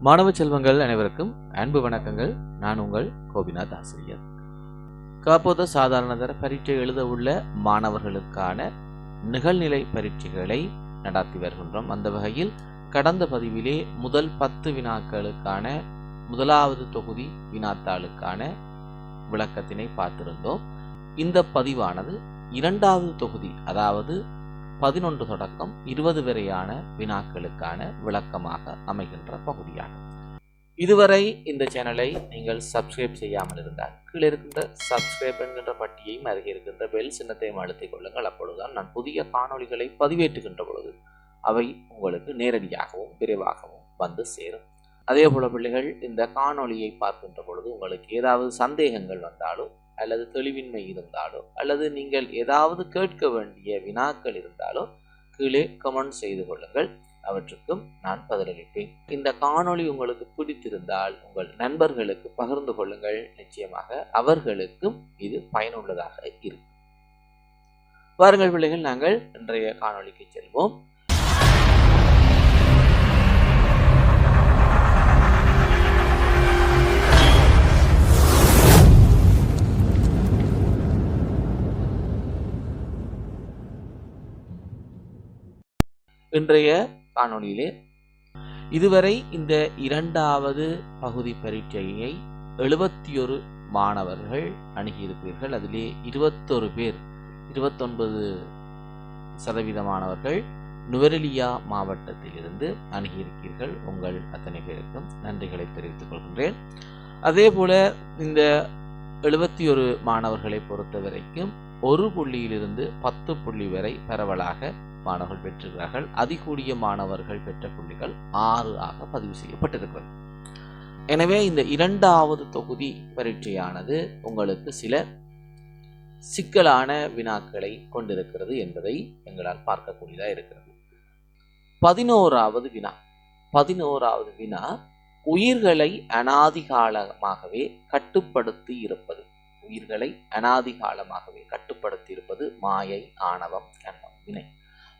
மாணவ செல்வங்கள் அனைவருக்கும் அன்பு வணக்கங்கள். நான் உங்கள் கோபிநாத் ஆசிரியர். காப்போத சாதாரணதர பரீட்சை எழுத உள்ள மாணவர்களுக்கான நிகழ்நிலை பரீட்சைகளை நடாத்தி வருகின்றோம். அந்த வகையில் கடந்த பதிவிலே முதல் 10 வினாக்களுக்கான முதலாவது தொகுதி வினாத்தாளுக்கான விளக்கத்தினை பார்த்திருந்தோம். இந்த பதிவானது இரண்டாவது தொகுதி, அதாவது 11 தொடக்கம் 20 வரையான வினாக்களுக்கான விளக்கமாக அமைகின்ற பகுதியாகும். இதுவரை இந்த சேனலை நீங்கள் சப்ஸ்கிரைப் செய்யாமல் இருந்தால் கீழே இருக்கின்ற சப்ஸ்கிரைப் என்கின்ற பட்டியையும் அருகே இருக்கின்ற பெல் சின்னத்தையும் அழுத்திக் கொள்ளுங்கள். அப்பொழுதுதான் நான் புதிய காணொளிகளை பதிவேற்றுகின்ற பொழுது அவை உங்களுக்கு நேரடியாகவும் விரைவாகவும் வந்து சேரும். அதே போல பிள்ளைகள், இந்த காணொளியை பார்க்கின்ற பொழுது உங்களுக்கு ஏதாவது சந்தேகங்கள் வந்தாலோ அல்லது தெளிவின்மை இருந்தாலோ அல்லது நீங்கள் ஏதாவது கேட்க வேண்டிய வினாக்கள் இருந்தாலோ கீழே கமெண்ட் செய்து கொள்ளுங்கள். அவற்றுக்கும் நான் பதிலளிப்பேன். இந்த காணொளி உங்களுக்கு பிடித்திருந்தால் உங்கள் நண்பர்களுக்கு பகிர்ந்து கொள்ளுங்கள். நிச்சயமாக அவர்களுக்கும் இது பயனுள்ளதாக இருக்கும். வாருங்கள் பிள்ளைகள், நாங்கள் இன்றைய காணொளிக்கு செல்வோம். இன்றைய காணொளியிலே இதுவரை இந்த இரண்டாவது பகுதி பரீட்சையை 71 மாணவர்கள் அணுகியிருக்கிறீர்கள். அதிலே 21 பேர், 29% மாணவர்கள் நுவரெலியா மாவட்டத்திலிருந்து அணுகியிருக்கிறீர்கள். உங்கள் அத்தனை பேருக்கும் நன்றிகளை தெரிவித்துக் கொள்கின்றேன். அதே போல இந்த 71 மாணவர்களை பொறுத்த வரைக்கும் 1 புள்ளியிலிருந்து 10 புள்ளி வரை பரவலாக மாணவர்கள் பெற்றிருக்கிறார்கள். அதிகூடிய மாணவர்கள் பெற்ற புள்ளிகள் 6 ஆக பதிவு செய்யப்பட்டிருக்கிறது. எனவே இந்த இரண்டாவது தொகுதி பரீட்சையானது உங்களுக்கு சில சிக்கலான வினாக்களை கொண்டிருக்கிறது என்பதை எங்களால் பார்க்கக்கூடியதாக இருக்கிறது. 11வது வினா உயிர்களை அனாதிகாலமாகவே கட்டுப்படுத்தி இருப்பது. உயிர்களை அனாதிகாலமாகவே கட்டுப்படுத்தி இருப்பது மாயை, ஆணவம், கண்மம், வினை.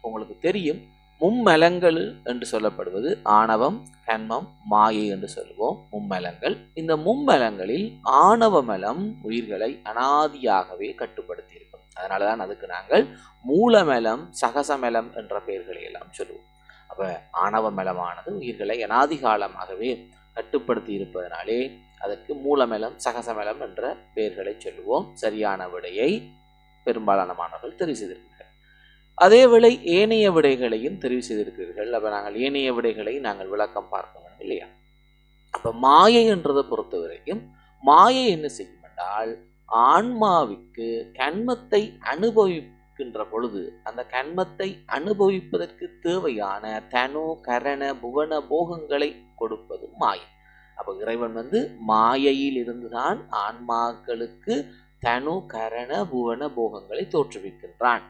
உங்களுக்கு தெரியும், மும்மலங்கள் என்று சொல்லப்படுவது ஆணவம், கண்மம், மாயை என்று சொல்லுவோம். மும்மலங்கள். இந்த மும்மலங்களில் ஆணவமலம் உயிர்களை அனாதியாகவே கட்டுப்படுத்தி இருக்கும். அதனாலதான் அதுக்கு நாங்கள் மூலமலம், சகசமலம் என்ற பெயர்களை எல்லாம் சொல்லுவோம். அப்ப ஆணவமலமானது உயிர்களை அனாதிகாலமாகவே கட்டுப்படுத்தி இருப்பதனாலே அதற்கு மூலமலம், சகசமலம் என்ற பெயர்களை சொல்லுவோம். சரியான விடையை பெரும்பாலான மாணவர்கள் தெரிவு செய்திருக்கிறார்கள். அதேவேளை ஏனைய விடைகளையும் தெரிவு செய்திருக்கிறீர்கள். அப்ப நாங்கள் ஏனைய விடைகளை நாங்கள் விளக்கம் பார்க்க வேண்டும் இல்லையா? அப்ப மாயை என்றதை பொறுத்த வரைக்கும் மாயை என்ன செய்யும் என்றால், ஆன்மாவிற்கு கண்மத்தை அனுபவிக்கின்ற பொழுது அந்த கண்மத்தை அனுபவிப்பதற்கு தேவையான தனு, கரண, புவன போகங்களை கொடுப்பது மாயை. அப்ப இறைவன் மாயையில் இருந்துதான் ஆன்மாக்களுக்கு தனு, கரண, புவன போகங்களை தோற்றுவிக்கின்றான்.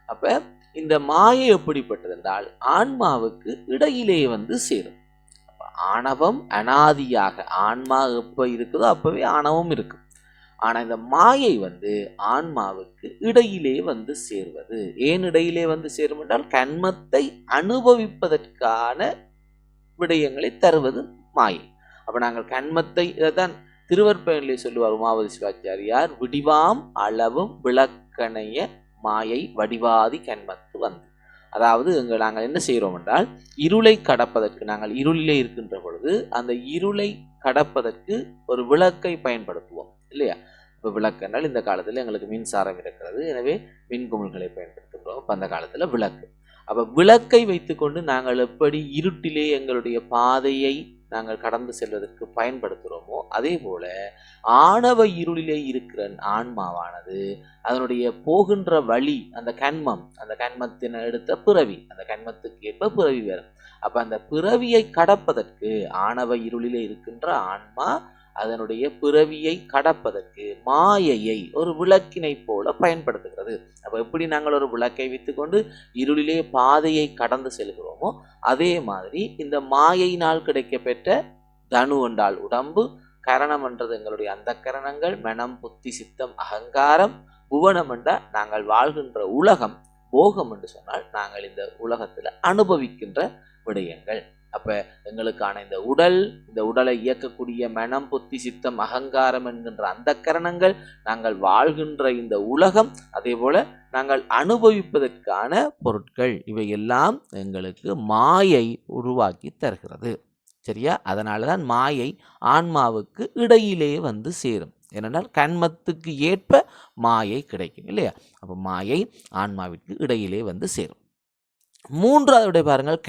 அப்ப இந்த மாயை எப்படிப்பட்டது என்றால் ஆன்மாவுக்கு இடையிலே சேரும். அப்ப ஆணவம் அனாதியாக ஆன்மா எப்ப இருக்குதோ அப்பவே ஆணவம் இருக்கும். ஆனா இந்த மாயை ஆன்மாவுக்கு இடையிலே சேர்வது. ஏன் இடையிலே சேரும் என்றால் கண்மத்தை அனுபவிப்பதற்கான விடயங்களை தருவது மாயை. அப்ப நாங்கள் கண்மத்தை, இதைத்தான் திருவற்பயனிலே சொல்லுவார் உமாவதி சிவாச்சாரியார், விடிவாம் அளவும் விளக்கணைய மாயை வடிவாதி கண்மத்து அதாவது நாங்கள் என்ன செய்கிறோம் என்றால், இருளை கடப்பதற்கு, நாங்கள் இருளிலே இருக்கின்ற பொழுது அந்த இருளை கடப்பதற்கு ஒரு விளக்கை பயன்படுத்துவோம் இல்லையா? இப்போ விளக்கு என்றால் இந்த காலத்தில் எங்களுக்கு மின்சாரம் இருக்கிறது, எனவே மின்குமிழ்களை பயன்படுத்துகிறோம். இப்போ அந்த காலத்தில் விளக்கு. அப்போ விளக்கை வைத்துக்கொண்டு நாங்கள் எப்படி இருட்டிலே எங்களுடைய பாதையை நாங்கள் கடந்து செல்வதற்கு பயன்படுத்துகிறோமோ அதே போல ஆணவ இருளிலே இருக்கிற ஆன்மாவானது அதனுடைய போகின்ற வழி அந்த கண்மம், அந்த கண்மத்தின் எடுத்த பிறவி, அந்த கண்மத்துக்கு ஏற்ப பிறவி வரும். அப்ப அந்த பிறவியை கடப்பதற்கு ஆணவ இருளிலே இருக்கின்ற ஆன்மா அதனுடைய பிறவியை கடப்பதற்கு மாயையை ஒரு விளக்கினை போல பயன்படுத்துகிறது. அப்ப எப்படி நாங்கள் ஒரு விளக்கை வைத்துக்கொண்டு இருளிலே பாதையை கடந்து செல்கிறோமோ அதே மாதிரி இந்த மாயையினால் கிடைக்கப்பெற்ற தனு என்றால் உடம்பு, கரணம் என்றது எங்களுடைய அந்த கரணங்கள், மனம், புத்தி, சித்தம், அகங்காரம், புவனம் என்றால் நாங்கள் வாழ்கின்ற உலகம், போகம் என்று சொன்னால் நாங்கள் இந்த உலகத்தில் அனுபவிக்கின்ற விடயங்கள். அப்ப எங்களுக்கான இந்த உடலை இயக்கக்கூடிய மனம், புத்தி, சித்தம், அகங்காரம் என்கின்ற அந்த கரணங்கள், நாங்கள் வாழ்கின்ற இந்த உலகம், அதே போல நாங்கள் அனுபவிப்பதற்கான பொருட்கள், இவை எல்லாம் எங்களுக்கு மாயை உருவாக்கி தருகிறது. சரியா? அதனாலதான் மாயை ஆன்மாவுக்கு இடையிலே வந்து சேரும். ஏனென்றால் கண்மத்துக்கு ஏற்ப மாயை கிடைக்கும் இல்லையா? அப்போ மாயை ஆன்மாவிற்கு இடையிலே வந்து சேரும். மூன்றாவது பாருங்கள்,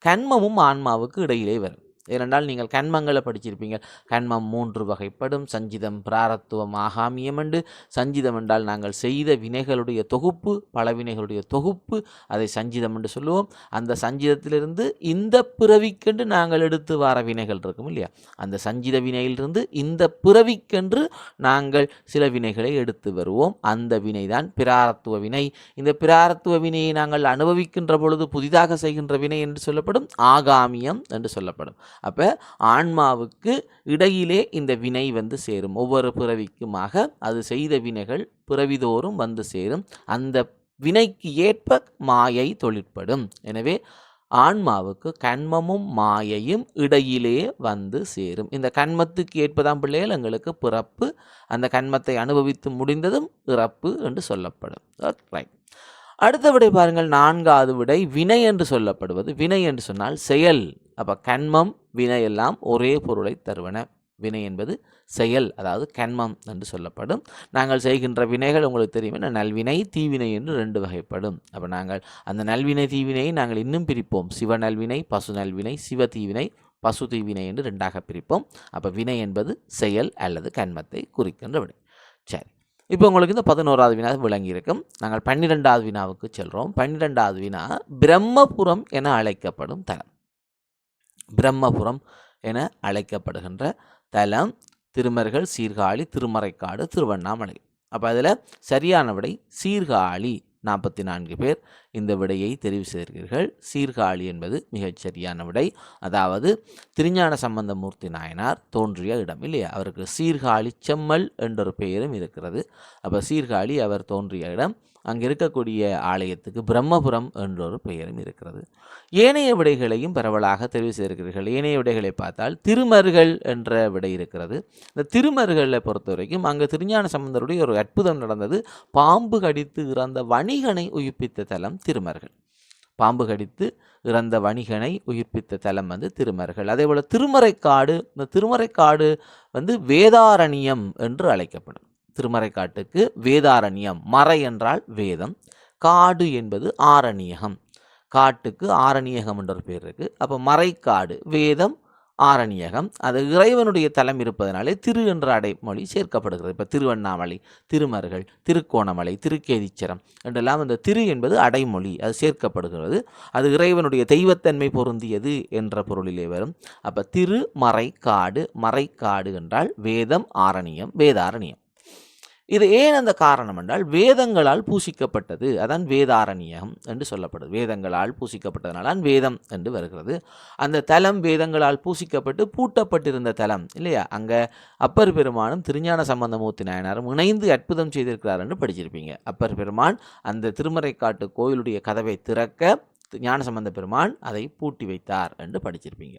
கண்மமும் ஆன்மாவுக்கு இடையிலே வரும். ஏனென்றால் நீங்கள் கண்மங்களை படிச்சிருப்பீங்க. கண்மம் 3 வகைப்படும். சஞ்சிதம், பிராரத்துவம், ஆகாமியம் என்று. சஞ்சிதம் என்றால் நாங்கள் செய்த வினைகளுடைய தொகுப்பு, பல வினைகளுடைய தொகுப்பு, அதை சஞ்சிதம் என்று சொல்லுவோம். அந்த சஞ்சிதத்திலிருந்து இந்த பிறவிக்கென்று நாங்கள் எடுத்து வர வினைகள் இருக்கும் இல்லையா? அந்த சஞ்சித வினையிலிருந்து இந்த பிறவிக்கென்று நாங்கள் சில வினைகளை எடுத்து வருவோம். அந்த வினைதான் பிராரத்துவ வினை. இந்த பிராரத்துவ வினையை நாங்கள் அனுபவிக்கின்ற பொழுது புதிதாக செய்கின்ற வினை என்று சொல்லப்படும் ஆகாமியம் என்று சொல்லப்படும். அப்ப ஆன்மாவுக்கு இடையிலே இந்த வினை வந்து சேரும். ஒவ்வொரு பிறவிக்குமாக அது செய்த வினைகள் பிறவிதோறும் வந்து சேரும். அந்த வினைக்கு ஏற்ப மாயை தொழிற்படும். எனவே ஆன்மாவுக்கு கண்மமும் மாயையும் இடையிலே வந்து சேரும். இந்த கண்மத்துக்கு ஏற்பதான் பிள்ளைகள் எங்களுக்கு பிறப்பு. அந்த கண்மத்தை அனுபவித்து முடிந்ததும் இறப்பு என்று சொல்லப்படும். ரைட். அடுத்த விடை பாருங்கள், 4வது விடை வினை என்று சொல்லப்படுவது. வினை என்று சொன்னால் செயல். அப்போ கண்மம், வினை எல்லாம் ஒரே பொருளை தருவன. வினை என்பது செயல், அதாவது கண்மம் என்று சொல்லப்படும். நாங்கள் செய்கின்ற வினைகள் உங்களுக்கு தெரியும், நல்வினை, தீவினை என்று 2 வகைப்படும். அப்போ நாங்கள் அந்த நல்வினை, தீவினையை நாங்கள் இன்னும் பிரிப்போம். சிவ நல்வினை, பசு நல்வினை, சிவ தீவினை, பசு தீவினை என்று 2ஆக பிரிப்போம். அப்போ வினை என்பது செயல் அல்லது கண்மத்தை குறிக்கின்ற வினை. சரி, இப்போ உங்களுக்கு இந்த 11வது வினா விளங்கி இருக்கும். நாங்கள் 12வது வினாவுக்கு செல்கிறோம். 12வது வினா பிரம்மபுரம் என அழைக்கப்படும் தலம். பிரம்மபுரம் என அழைக்கப்படுகின்ற தலம் திருமர்கள், சீர்காழி, திருமறைக்காடு, திருவண்ணாமலை. அப்போ அதில் சரியான விடை சீர்காழி. 44 பேர் இந்த விடையை தெரிவு செய்திருக்கிறீர்கள். சீர்காழி என்பது மிகச் சரியான விடை. அதாவது திருஞான சம்பந்தமூர்த்தி நாயனார் தோன்றிய இடம் இல்லையா? அவருக்கு சீர்காழி செம்மல் என்றொரு பெயரும் இருக்கிறது. அப்போ சீர்காழி அவர் தோன்றிய இடம். அங்கே இருக்கக்கூடிய ஆலயத்துக்கு பிரம்மபுரம் என்றொரு பெயரும் இருக்கிறது. ஏனைய விடைகளையும் பரவலாக தெரிவு செய்திருக்கிறீர்கள். ஏனைய விடைகளை பார்த்தால் திருமருகல் என்ற விடை இருக்கிறது. இந்த திருமருகலை பொறுத்த வரைக்கும் அங்கே திருஞான சம்பந்தருடைய ஒரு அற்புதம் நடந்தது. பாம்பு கடித்து இறந்த வணிகனை உயிர்ப்பித்த தலம் திருமருகல். பாம்பு கடித்து இறந்த வணிகனை உயிர்ப்பித்த தலம் வந்து திருமருகல். அதே போல் திருமறைக்காடு. இந்த திருமறைக்காடு வந்து வேதாரண்யம் என்று அழைக்கப்படும். திருமறைக்காட்டுக்கு வேதாரண்யம். மறை என்றால் வேதம், காடு என்பது ஆரண்யகம். காட்டுக்கு ஆரண்யகம் என்ற ஒரு பேர் இருக்குது. அப்போ மறைக்காடு, வேதம், ஆரண்யகம். அது இறைவனுடைய தலம் இருப்பதனாலே திரு என்ற அடைமொழி சேர்க்கப்படுகிறது. இப்போ திருவண்ணாமலை, திருமருகல், திருக்கோணமலை, திருக்கேதீச்சரம் என்றெல்லாம் இந்த திரு என்பது அடைமொழி, அது சேர்க்கப்படுகிறது. அது இறைவனுடைய தெய்வத்தன்மை பொருந்தியது என்ற பொருளிலே வரும். அப்போ திருமறைக்காடு. மறைக்காடு என்றால் வேதம், ஆரண்யம், வேதாரண்யம். இது ஏன் அந்த காரணம் என்றால் வேதங்களால் பூசிக்கப்பட்டது. அதான் வேதாரண்யம் என்று சொல்லப்படுது. வேதங்களால் பூசிக்கப்பட்டதனால வேதம் என்று வருகிறது. அந்த தலம் வேதங்களால் பூசிக்கப்பட்டு பூட்டப்பட்டிருந்த தலம் இல்லையா? அங்கே அப்பர் பெருமானும் திருஞான சம்பந்தமூர்த்தி நாயனாரும் இணைந்து அற்புதம் செய்திருக்கிறார் என்று படிச்சிருப்பீங்க. அப்பர் பெருமான் அந்த திருமறைக்காட்டு கோயிலுடைய கதவை திறக்க ஞானசம்பந்த பெருமான் அதை பூட்டி வைத்தார் என்று படிச்சிருப்பீங்க.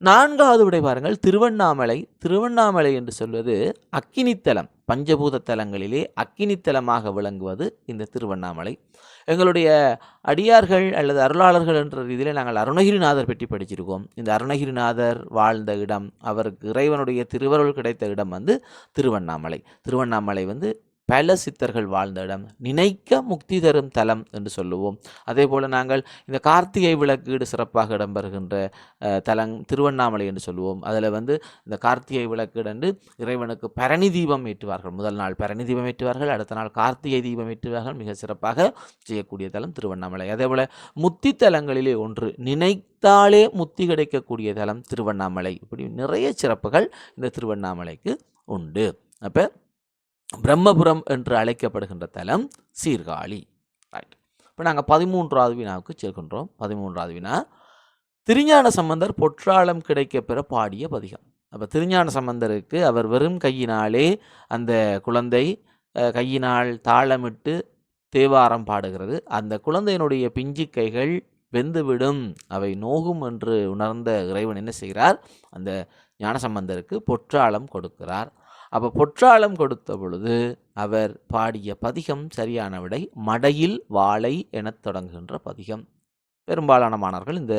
4வது விடை பாருங்கள், திருவண்ணாமலை. திருவண்ணாமலை என்று சொல்வது அக்கினித்தலம். பஞ்சபூத தலங்களிலே அக்கினித்தலமாக விளங்குவது இந்த திருவண்ணாமலை. எங்களுடைய அடியார்கள் அல்லது அருளாளர்கள் என்ற ரீதியில் நாங்கள் அருணகிரிநாதர் பற்றி படிச்சிருக்கோம். இந்த அருணகிரிநாதர் வாழ்ந்த இடம், அவருக்கு இறைவனுடைய திருவருள் கிடைத்த இடம் வந்து திருவண்ணாமலை. திருவண்ணாமலை வந்து பல சித்தர்கள் வாழ்ந்த இடம், நினைக்க முக்தி தரும் தலம் என்று சொல்லுவோம். அதே போல் நாங்கள் இந்த கார்த்திகை விளக்கீடு சிறப்பாக இடம்பெறுகின்ற தலம் திருவண்ணாமலை என்று சொல்லுவோம். அதில் வந்து இந்த கார்த்திகை விளக்கீடு என்று இறைவனுக்கு பரணி தீபம் ஏற்றுவார்கள். முதல் நாள் பரணி தீபம் ஏற்றுவார்கள், அடுத்த நாள் கார்த்திகை தீபம் ஏற்றுவார்கள். மிக சிறப்பாக செய்யக்கூடிய தலம் திருவண்ணாமலை. அதே போல் முத்தி தலங்களிலே ஒன்று, நினைத்தாலே முத்தி கிடைக்கக்கூடிய தலம் திருவண்ணாமலை. இப்படி நிறைய சிறப்புகள் இந்த திருவண்ணாமலைக்கு உண்டு. அப்போ பிரம்மபுரம் என்று அழைக்கப்படுகின்ற தலம் சீர்காழி. ரைட். இப்போ நாங்கள் 13வது வினாவுக்கு செல்கின்றோம். 13வது வினா திருஞான சம்பந்தர் பொற்றாளம் கிடைக்க பெற பாடிய பதிகம். அப்போ திருஞான சம்பந்தருக்கு அவர் வெறும் கையினாலே அந்த குழந்தை கையினால் தாளமிட்டு தேவாரம் பாடுகிறது. அந்த குழந்தையினுடைய பிஞ்சு கைகள் வெந்துவிடும், அவை நோகும் என்று உணர்ந்த இறைவன் என்ன செய்கிறார்? அந்த ஞானசம்பந்தருக்கு பொற்றாளம் கொடுக்கிறார். அப்போ பொற்றாளம் கொடுத்த பொழுது அவர் பாடிய பதிகம் சரியான விடை மடையில் வாழை எனத் தொடங்குகின்ற பதிகம். பெரும்பாலான மாணவர்கள் இந்த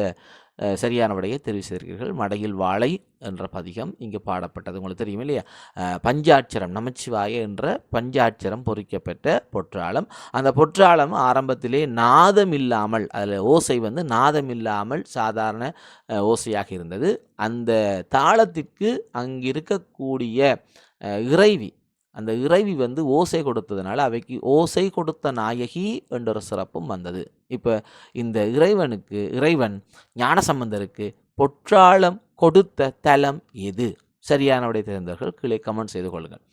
சரியான விடையை தெரிவு செய்கிறீர்கள். மடையில் வாழை என்ற பதிகம் இங்கு பாடப்பட்டது. உங்களுக்கு தெரியும் இல்லையா? பஞ்சாட்சரம், நமச்சிவாய என்ற பஞ்சாட்சரம் பொறிக்கப்பட்ட பொற்றாளம். அந்த பொற்றாளம் ஆரம்பத்திலே நாதம் இல்லாமல், அதில் ஓசை நாதம் இல்லாமல் சாதாரண ஓசையாக இருந்தது. அந்த தாளத்திற்கு அங்கு இருக்கக்கூடிய இறைவி, அந்த இறைவி ஓசை கொடுத்ததுனால அவைக்கு ஓசை கொடுத்த நாயகி என்ற ஒரு சிறப்பும் வந்தது. இப்போ இந்த இறைவன் ஞானசம்பந்தருக்கு பொற்றாளம் கொடுத்த தலம் எது? சரியான விடை தெரிந்தவர்கள் கீழே கமெண்ட் செய்து கொள்ளுங்கள்.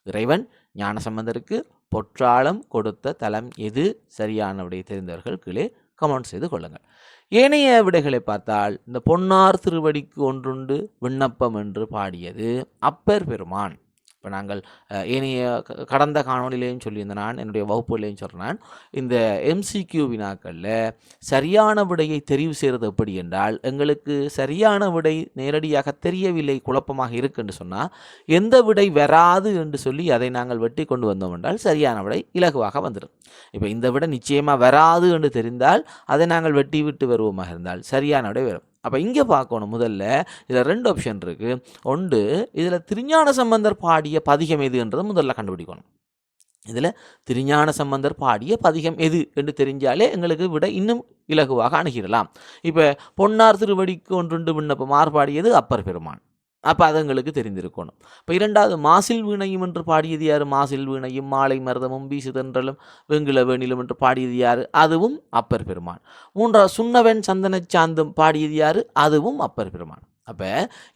இறைவன் ஞானசம்பந்தருக்கு பொற்றாளம் கொடுத்த தலம் எது? சரியான விடை தெரிந்தவர்கள் கீழே கமெண்ட் செய்து கொள்ளுங்கள். ஏனைய விடைகளை பார்த்தால் இந்த பொன்னார் திருவடிக்கு ஒன்றுண்டு விண்ணப்பம் என்று பாடியது அப்பர் பெருமான். இப்போ நாங்கள் ஏனைய கடந்த காணொலியிலையும் சொல்லியிருந்தேன், நான் என்னுடைய வகுப்புலையும் சொல்கிறேன், இந்த MCQ வினாக்களில் சரியான விடையை தெரிவு செய்கிறது எப்படி என்றால், எங்களுக்கு சரியான விடை நேரடியாக தெரியவில்லை, குழப்பமாக இருக்குன்னு சொன்னால் எந்த விடை வராது என்று சொல்லி அதை நாங்கள் வெட்டி கொண்டு வந்தோம் என்றால் சரியான விடை இலகுவாக வந்துடும். இப்போ இந்த விடை நிச்சயமாக வராது என்று தெரிந்தால் அதை நாங்கள் வெட்டி விட்டு வருவோமாக இருந்தால் சரியான விடை வரும். அப்போ இங்கே பார்க்கணும், முதல்ல இதில் 2 ஆப்ஷன் இருக்குது. ஒன்று, இதில் திருஞான சம்பந்தர் பாடிய பதிகம் எதுன்றதை முதல்ல கண்டுபிடிக்கணும். இதில் திருஞான சம்பந்தர் பாடிய பதிகம் எது என்று தெரிஞ்சாலே எங்களுக்கு விட இன்னும் இலகுவாக அணுகிடலாம். இப்போ பொன்னார் திருவடிக்கு ஒன்றுண்டு விண்ணப்பம் பாடியது அப்பர் பெருமான். அப்போ அது எங்களுக்கு தெரிந்திருக்கணும். இப்போ 2வது, மாசில் வீணையும் என்று பாடியது யார்? மாசில் வீணையும் மாலை மருதமும் வீசுதென்றலும் வெங்கில வேணிலும் என்று பாடியது யார்? அதுவும் அப்பர் பெருமான். 3வது, சுண்ணவன் சந்தன சாந்தும் பாடியது யார்? அதுவும் அப்பர் பெருமான். அப்போ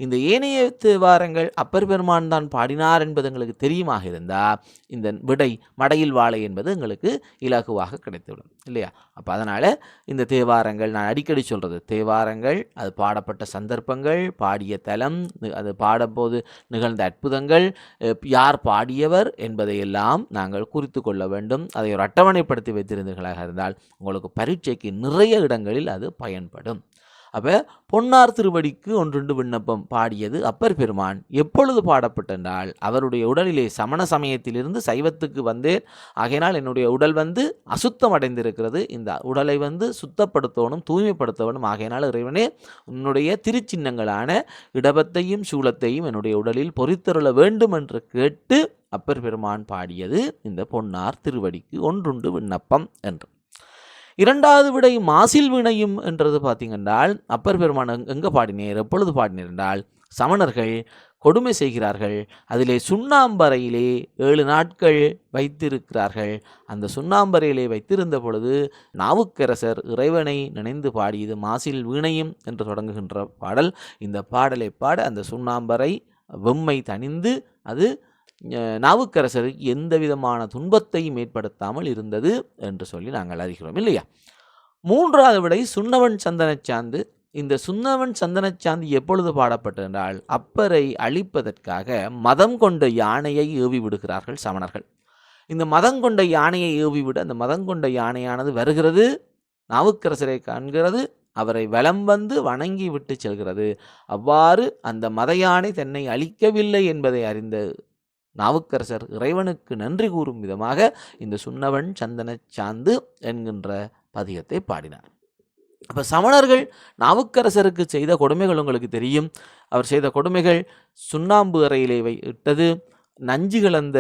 இந்த ஏனைய தேவாரங்கள் அப்பர் பெருமான் தான் பாடினார் என்பது எங்களுக்கு தெரியுமாக இருந்தால் இந்த விடை மடையில் வாழை என்பது எங்களுக்கு இலகுவாக கிடைத்துவிடும் இல்லையா? அப்போ அதனால் இந்த தேவாரங்கள், நான் அடிக்கடி சொல்கிறது, தேவாரங்கள் அது பாடப்பட்ட சந்தர்ப்பங்கள், பாடிய தலம், அது பாடும்போது நிகழ்ந்த அற்புதங்கள், யார் பாடியவர் என்பதையெல்லாம் நாங்கள் குறித்து கொள்ள வேண்டும். அதை ஒரு அட்டவணைப்படுத்தி வைத்திருந்தீர்களாக இருந்தால் உங்களுக்கு பரீட்சைக்கு நிறைய இடங்களில் அது பயன்படும். அப்போ பொன்னார் திருவடிக்கு ஒன்றுண்டு விண்ணப்பம் பாடியது அப்பர் பெருமான் எப்பொழுது பாடப்பட்டென்றால், அவருடைய உடலிலே சமண சமயத்திலிருந்து சைவத்துக்கு வந்தேன், ஆகையினால் என்னுடைய உடல் அசுத்தம் அடைந்திருக்கிறது, இந்த உடலை சுத்தப்படுத்தணும், தூய்மைப்படுத்தணும், ஆகையினால் இறைவனே உன்னுடைய திருச்சின்னங்களான இடபத்தையும் சூலத்தையும் என்னுடைய உடலில் பொறித்தருள வேண்டும் என்று கேட்டு அப்பர் பெருமான் பாடியது இந்த பொன்னார் திருவடிக்கு ஒன்றுண்டு விண்ணப்பம் என்று. 2வது விடை மாசில் வீணையும் என்றது பார்த்தீங்கன்றால், அப்பர் பெருமான் எங்கே பாடினேர், எப்பொழுது பாடினேர் என்றால், சமணர்கள் கொடுமை செய்கிறார்கள், அதிலே சுண்ணாம்பறையிலே 7 நாட்கள் வைத்திருக்கிறார்கள். அந்த சுண்ணாம்பறையிலே வைத்திருந்த பொழுது நாவுக்கரசர் இறைவனை நினைந்து பாடியது மாசில் வீணையும் என்று தொடங்குகின்ற பாடல். இந்த பாடலை பாட அந்த சுண்ணாம்பறை வெம்மை தணிந்து அது நாவுக்கரசருக்கு எந்த விதமான துன்பத்தையும் ஏற்படுத்தாமல் இருந்தது என்று சொல்லி நாங்கள் அறிகிறோம் இல்லையா? 3வது விடை சுண்ணவன் சந்தனச்சாந்து. இந்த சுண்ணவன் சந்தனச்சாந்து எப்பொழுது பாடப்பட்டது என்றால், அப்பரை அழிப்பதற்காக மதம் கொண்ட யானையை ஏவி விடுகிறார்கள் சமணர்கள். இந்த மதம் கொண்ட யானையை ஏவி விட அந்த மதம் கொண்ட யானையானது வருகிறது, நாவுக்கரசரை காண்கிறது, அவரை வலம் வணங்கி விட்டு செல்கிறது. அவ்வாறு அந்த மத யானை தன்னை அழிக்கவில்லை என்பதை அறிந்த நாவுக்கரசர் இறைவனுக்கு நன்றி கூறும் விதமாக இந்த சுண்ணவன் சந்தன சாந்து என்கின்ற பதிகத்தை பாடினார். அப்போ சமணர்கள் நாவுக்கரசருக்கு செய்த கொடுமைகள் உங்களுக்கு தெரியும். அவர் செய்த கொடுமைகள் சுண்ணாம்பு அறையிலே இட்டது, நஞ்சு கலந்த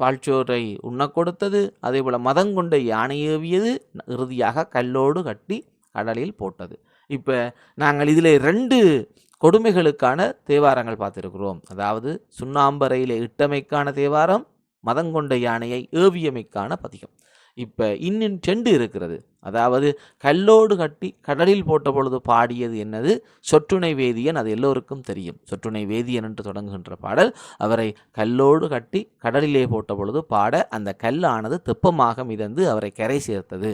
பால்சோரை உண்ண கொடுத்தது, அதே போல் மதங்கொண்ட யானை ஏவியது, இறுதியாக கல்லோடு கட்டி கடலில் போட்டது. இப்போ நாங்கள் இதில் 2 கொடுமைகளுக்கான தேவாரங்கள் பார்த்துருக்கிறோம். அதாவது சுண்ணாம்பறையிலே இட்டமைக்கான தேவாரம், மதங்கொண்ட யானையை ஏவியமைக்கான பதிகம். இப்போ இன்னும் 2 இருக்கிறது. அதாவது கல்லோடு கட்டி கடலில் போட்ட பொழுது பாடியது என்னது? சொற்றுணை வேதியன். அது எல்லோருக்கும் தெரியும். சொற்றுணை வேதியன் என்று தொடங்குகின்ற பாடல் அவரை கல்லோடு கட்டி கடலிலே போட்ட பொழுது பாட அந்த கல்லானது தெப்பமாக மிதந்து அவரை கரை சேர்த்தது.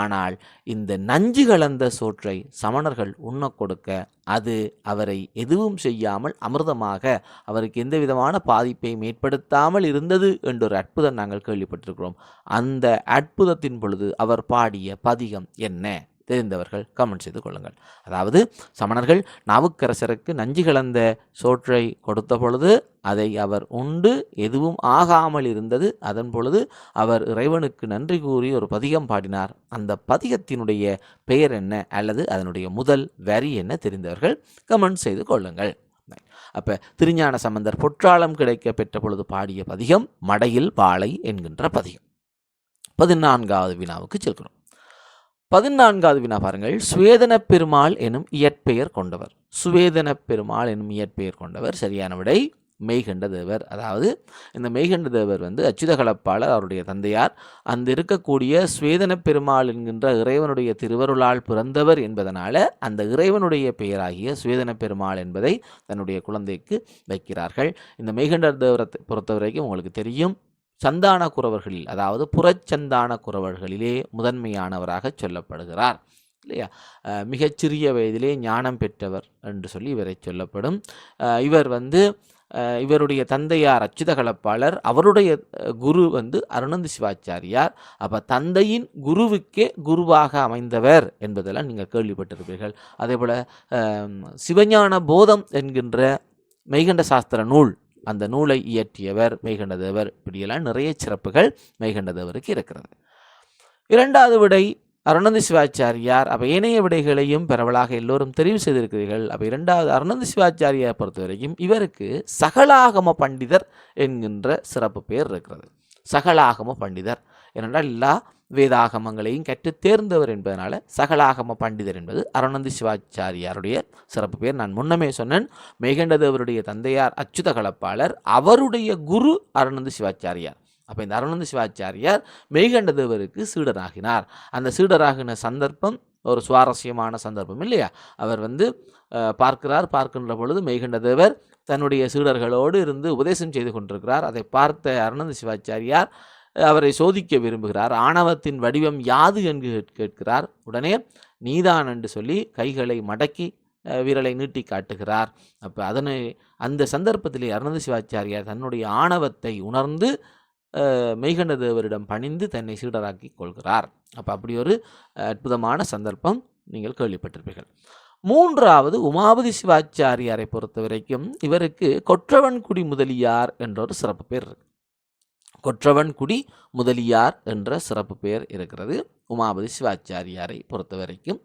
ஆனால் இந்த நஞ்சு கலந்த சோற்றை சமணர்கள் உண்ண கொடுக்க அது அவரை எதுவும் செய்யாமல் அமிர்தமாக அவருக்கு எந்த விதமான பாதிப்பையும் ஏற்படுத்தாமல் இருந்தது என்றொரு அற்புதம் நாங்கள் கேள்விப்பட்டிருக்கிறோம். அந்த அற்புதத்தின் பொழுது அவர் பாடிய பதிகம் என்ன தெரிந்தவர்கள் கமெண்ட் செய்து கொள்ளுங்கள். அதாவது சமணர்கள் நாவுக்கரசருக்கு நஞ்சு கலந்த சோற்றை கொடுத்த பொழுது அதை அவர் உண்டு எதுவும் ஆகாமல் இருந்தது. அதன் பொழுது அவர் இறைவனுக்கு நன்றி கூறி ஒரு பதிகம் பாடினார். அந்த பதிகத்தினுடைய பெயர் என்ன அல்லது அதனுடைய முதல் வரி என்ன தெரிந்தவர்கள் கமெண்ட் செய்து கொள்ளுங்கள். அப்போ திருஞான சம்பந்தர் பொற்றாளம் கிடைக்க பெற்ற பொழுது பாடிய பதிகம் மடையில் பாலை என்கின்ற பதிகம். 14வது வினாவுக்கு செல்கிறோம். 14வது வினா பாருங்கள். சுவேதன பெருமாள் எனும் இயற்பெயர் கொண்டவர். சுவேதன பெருமாள் எனும் இயற்பெயர் கொண்டவர். சரியான விடை மெய்கண்ட தேவர். அதாவது இந்த மெய்கண்ட தேவர் அச்சுத கலப்பாளர், அவருடைய தந்தையார். அந்த இருக்கக்கூடிய சுவேதன பெருமாள் என்கின்ற இறைவனுடைய திருவருளால் பிறந்தவர் என்பதனால அந்த இறைவனுடைய பெயராகிய சுவேதன பெருமாள் என்பதை தன்னுடைய குழந்தைக்கு வைக்கிறார்கள். இந்த மெய்கண்ட தேவரை பொறுத்தவரைக்கும் உங்களுக்கு தெரியும், சந்தான குறவர்களில், அதாவது புறச்சந்தான குறவர்களிலே முதன்மையானவராக சொல்லப்படுகிறார் இல்லையா. மிகச்சிறிய வயதிலே ஞானம் பெற்றவர் என்று சொல்லி இவரை சொல்லப்படும். இவர் இவருடைய தந்தையார் அச்சுத கலப்பாளர், அவருடைய குரு அருணந்தி சிவாச்சாரியார். அப்போ தந்தையின் குருவுக்கே குருவாக அமைந்தவர் என்பதெல்லாம் நீங்கள் கேள்விப்பட்டிருப்பீர்கள். அதே போல் சிவஞான போதம் என்கின்ற மெய்கண்ட சாஸ்திர நூல், அந்த நூலை இயற்றியவர் மெய்கண்ட தேவர். இப்படியெல்லாம் நிறைய சிறப்புகள் மெய்கண்ட தேவருக்கு இருக்கிறது. இரண்டாவது விடை அருணந்தி சிவாச்சாரியார். அப்போ ஏனைய விடைகளையும் பரவலாக எல்லோரும் தெரிவு செய்திருக்கிறீர்கள். அப்போ இரண்டாவது அருணந்தி சிவாச்சாரியார் பொறுத்த வரைக்கும் இவருக்கு சகலாகம பண்டிதர் என்கின்ற சிறப்பு பெயர் இருக்கிறது. சகலாகம பண்டிதர் ஏனென்றால் எல்லா வேதாகமங்களையும் கற்று தேர்ந்தவர் என்பதனால சகலாகம பண்டிதர் என்பது அருணந்தி சிவாச்சாரியாருடைய சிறப்பு பெயர். நான் முன்னமே சொன்னேன், மெய்கண்ட தேவருடைய தந்தையார் அச்சுத கலப்பாளர், அவருடைய குரு அருணந்தி சிவாச்சாரியார். அப்போ இந்த அருணந்தி சிவாச்சாரியார் மெய்கண்ட தேவருக்கு சீடராகினார். அந்த சீடராகின சந்தர்ப்பம் ஒரு சுவாரஸ்யமான சந்தர்ப்பம் இல்லையா. அவர் பார்க்கின்ற பொழுது மெய்கண்ட தேவர் தன்னுடைய சீடர்களோடு இருந்து உபதேசம் செய்து கொண்டிருக்கிறார். அதை பார்த்த அருணந்தி சிவாச்சாரியார் அவரை சோதிக்க விரும்புகிறார். ஆணவத்தின் வடிவம் யாது என்று கேட்கிறார். உடனே நீதான் என்று சொல்லி கைகளை மடக்கி விரலை நீட்டி காட்டுகிறார். அப்போ அந்த சந்தர்ப்பத்திலே அருணந்தி சிவாச்சாரியார் தன்னுடைய ஆணவத்தை உணர்ந்து மெய்கண்ட தேவரிடம் பணிந்து தன்னை சீடராக்கி கொள்கிறார். அப்போ அப்படி ஒரு அற்புதமான சந்தர்ப்பம் நீங்கள் கேள்விப்பட்டிருப்பீர்கள். மூன்றாவது உமாபதி சிவாச்சாரியாரை பொறுத்த வரைக்கும் இவருக்கு கொற்றவன்குடி முதலியார் என்ற ஒரு சிறப்பு பெயர் இருக்கு. கொற்றவன்குடி முதலியார் என்ற சிறப்பு பெயர் இருக்கிறது உமாபதி சிவாச்சாரியாரை பொறுத்த வரைக்கும்.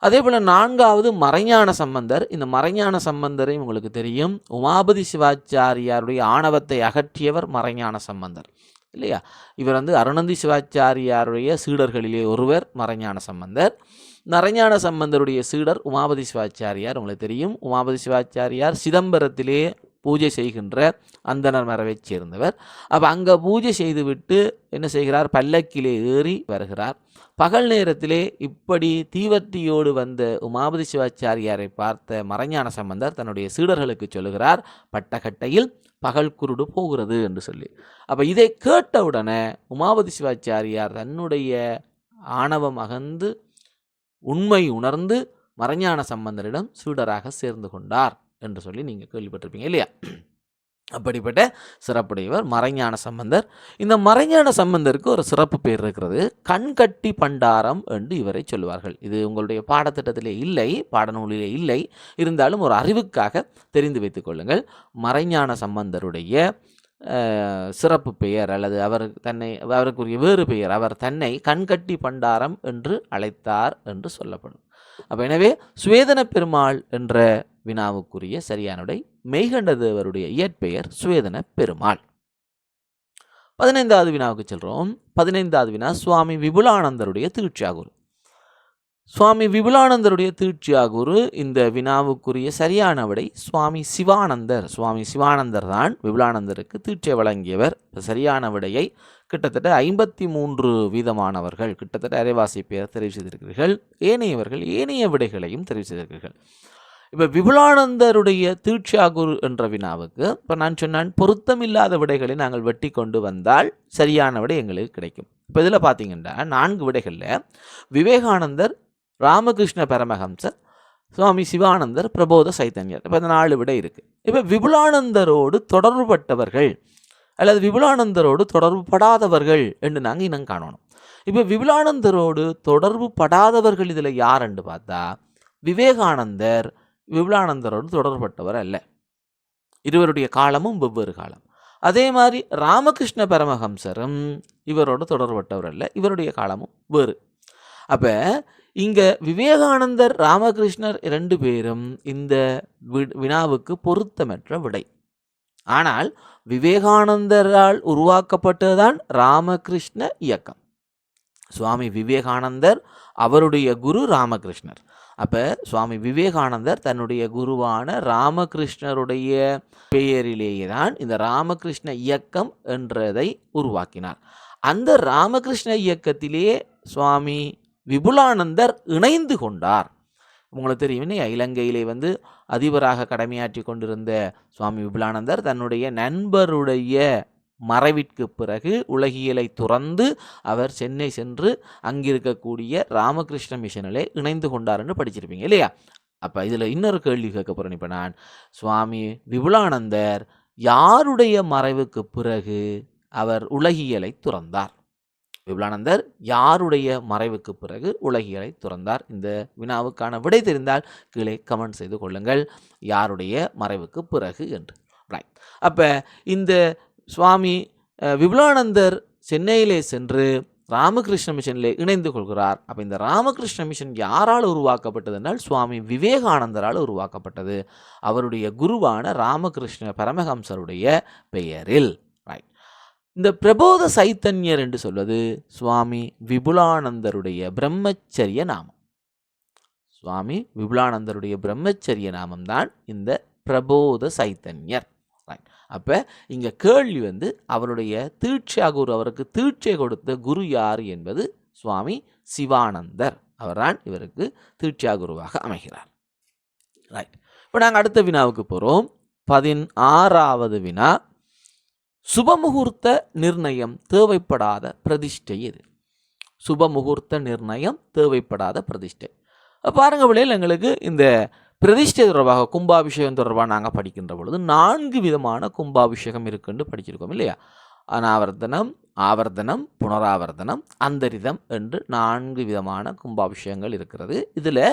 அதே போல் நான்காவது மறைஞான சம்பந்தர். இந்த மறைஞான சம்பந்தரை உங்களுக்கு தெரியும், உமாபதி சிவாச்சாரியாருடைய ஆணவத்தை அகற்றியவர் மறைஞான சம்பந்தர் இல்லையா. இவர் அருணந்தி சிவாச்சாரியாருடைய சீடர்களிலே ஒருவர் மறைஞான சம்பந்தர். மறைஞான சம்பந்தருடைய சீடர் உமாபதி சிவாச்சாரியார். உங்களுக்கு தெரியும், உமாபதி சிவாச்சாரியார் சிதம்பரத்திலே பூஜை செய்கின்ற அந்தனர் மரபைச் சேர்ந்தவர். அப்போ அங்கே பூஜை செய்துவிட்டு என்ன செய்கிறார், பல்லக்கிலே ஏறி வருகிறார். பகல் நேரத்திலே இப்படி தீவர்த்தியோடு வந்த உமாபதி சிவாச்சாரியாரை பார்த்த மறைஞான சம்பந்தர் தன்னுடைய சீடர்களுக்கு சொல்லுகிறார், பட்டகட்டையில் பகல் குருடு போகிறது என்று சொல்லி. அப்போ இதை கேட்டவுடனே உமாபதி சிவாச்சாரியார் தன்னுடைய ஆணவம் அகன்று உண்மை உணர்ந்து மறைஞான சம்பந்தரிடம் சீடராக சேர்ந்து கொண்டார் என்று சொல்லி நீங்கள் கேள்விப்பட்டிருப்பீங்க இல்லையா. அப்படிப்பட்ட சிறப்புடையவர் மறைஞான சம்பந்தர். இந்த மறைஞான சம்பந்தருக்கு ஒரு சிறப்பு பேர் இருக்கிறது, கண்கட்டி பண்டாரம் என்று இவரை சொல்லுவார்கள். இது உங்களுடைய பாடத்திட்டத்திலே இல்லை, பாடநூலிலே இல்லை, இருந்தாலும் ஒரு அறிவுக்காக தெரிந்து வைத்துக் கொள்ளுங்கள். மறைஞான சம்பந்தருடைய சிறப்பு பெயர் அல்லது அவருக்குரிய வேறு பெயர், அவர் தன்னை கண்கட்டி பண்டாரம் என்று அழைத்தார் என்று சொல்லப்படும். அப்போ எனவே சுவேதன பெருமாள் என்ற வினாவுக்குரிய சரியான விடை மெய்கண்ட தேவருடைய இயற்பெயர் சுவேதன பெருமாள். 15வது வினாவுக்கு செல்றோம். 15வது வினா சுவாமி விபுலானந்தருடைய தீட்சாகுரு. சுவாமி விபுலானந்தருடைய தீட்சாகுரு. இந்த வினாவுக்குரிய சரியான விடை சுவாமி சிவானந்தர். சுவாமி சிவானந்தர் தான் விபுலானந்தருக்கு தீட்சை வழங்கியவர். சரியான விடையை கிட்டத்தட்ட 53 வீதமானவர்கள், கிட்டத்தட்ட அரைவாசி பேர் தெரிவு செய்திருக்கிறீர்கள். ஏனையவர்கள் ஏனைய விடைகளையும் தெரிவு செய்திருக்கிறீர்கள். இப்போ விபுலானந்தருடைய தீட்சாகுரு என்ற வினாவுக்கு இப்போ நான் சொன்னான், பொருத்தமில்லாத விடைகளை நாங்கள் வெட்டி கொண்டு வந்தால் சரியான விடை எங்களுக்கு கிடைக்கும். இப்போ இதில் பார்த்தீங்கன்னா 4 விடைகளில் விவேகானந்தர், ராமகிருஷ்ண பரமஹம்சர், சுவாமி சிவானந்தர், பிரபோத சைத்தன்யர், இப்போ இந்த 4 விடை இருக்குது. இப்போ விபுலானந்தரோடு தொடர்புபட்டவர்கள் அல்லது விபுலானந்தரோடு தொடர்பு படாதவர்கள் என்று நாங்கள் இனம் காணணும். இப்போ விபுலானந்தரோடு தொடர்பு படாதவர்கள் இதில் யாருன்னு பார்த்தா விவேகானந்தர் விபுலானந்தரோடு தொடர்பட்டவர் அல்ல. இருவருடைய காலமும் வெவ்வேறு காலம். அதே மாதிரி ராமகிருஷ்ண பரமஹம்சரும் இவரோடு தொடர்பட்டவர் அல்ல, இவருடைய காலமும் வேறு. அப்போ இங்கே விவேகானந்தர் ராமகிருஷ்ணர் 2 பேரும் இந்த வினாவுக்கு பொருத்தமற்ற விடை. ஆனால் விவேகானந்தரால் உருவாக்கப்பட்டதுதான் ராமகிருஷ்ண இயக்கம். சுவாமி விவேகானந்தர் அவருடைய குரு ராமகிருஷ்ணர். அப்போ சுவாமி விவேகானந்தர் தன்னுடைய குருவான ராமகிருஷ்ணருடைய பெயரிலேயே தான் இந்த ராமகிருஷ்ண இயக்கம் என்றதை உருவாக்கினார். அந்த ராமகிருஷ்ண இயக்கத்திலே சுவாமி விபுலானந்தர் இணைந்து கொண்டார். உங்களுக்கு தெரியும், இலங்கையிலே அதிபராக கடமையாற்றி கொண்டிருந்த சுவாமி விபுலானந்தர் தன்னுடைய நண்பருடைய மறைவிற்கு பிறகு உலகியலை துறந்து அவர் சென்னை சென்று அங்கிருக்கக்கூடிய ராமகிருஷ்ண மிஷனிலே இணைந்து கொண்டார் என்று படிச்சிருப்பீங்க இல்லையா? அப்போ இதில் இன்னொரு கேள்வி கேட்க போகிறேன். இப்போ நான் சுவாமி விபுலானந்தர் யாருடைய மறைவுக்கு பிறகு அவர் உலகியலை துறந்தார்? விபுலானந்தர் யாருடைய மறைவுக்கு பிறகு உலகியலை துறந்தார்? இந்த வினாவுக்கான விடை தெரிந்தால் கீழே கமெண்ட் செய்து கொள்ளுங்கள், யாருடைய மறைவுக்கு பிறகு என்று. ரைட். அப்போ இந்த சுவாமி விபுலானந்தர் சென்னையிலே சென்று ராமகிருஷ்ண மிஷனிலே இணைந்து கொள்கிறார். அப்போ இந்த ராமகிருஷ்ண மிஷன் யாரால் உருவாக்கப்பட்டது என்றால் சுவாமி விவேகானந்தரால் உருவாக்கப்பட்டது, அவருடைய குருவான ராமகிருஷ்ண பரமஹம்சருடைய பெயரில். ரைட். இந்த பிரபோத சைத்தன்யர் என்று சொல்வது சுவாமி விபுலானந்தருடைய பிரம்மச்சரிய நாமம். சுவாமி விபுலானந்தருடைய பிரம்மச்சரிய நாமம்தான் இந்த பிரபோத சைத்தன்யர். அப்போ இங்கே கேள்வி அவருடைய தீட்சா குரு, அவருக்கு தீட்சை கொடுத்த குரு யார் என்பது சுவாமி சிவானந்தர். அவர்தான் இவருக்கு தீட்சா குருவாக அமைகிறார். ரைட். இப்போ நாங்கள் அடுத்த வினாவுக்கு போகிறோம். 16வது வினா, சுபமுகூர்த்த நிர்ணயம் தேவைப்படாத பிரதிஷ்டை எது? சுபமுகூர்த்த நிர்ணயம் தேவைப்படாத பிரதிஷ்டை. பாருங்க பிள்ளைகள், எங்களுக்கு இந்த பிரதிஷ்டை தொடர்பாக கும்பாபிஷேகம் தொடர்பாக நாங்கள் படிக்கின்ற பொழுது 4 விதமான கும்பாபிஷேகம் இருக்குன்னு படிச்சிருக்கோம் இல்லையா? அனாவர்த்தனம், ஆவர்த்தனம், புனராவர்த்தனம், அந்தரிதம் என்று 4 விதமான கும்பாபிஷேகங்கள் இருக்கிறது. இதில்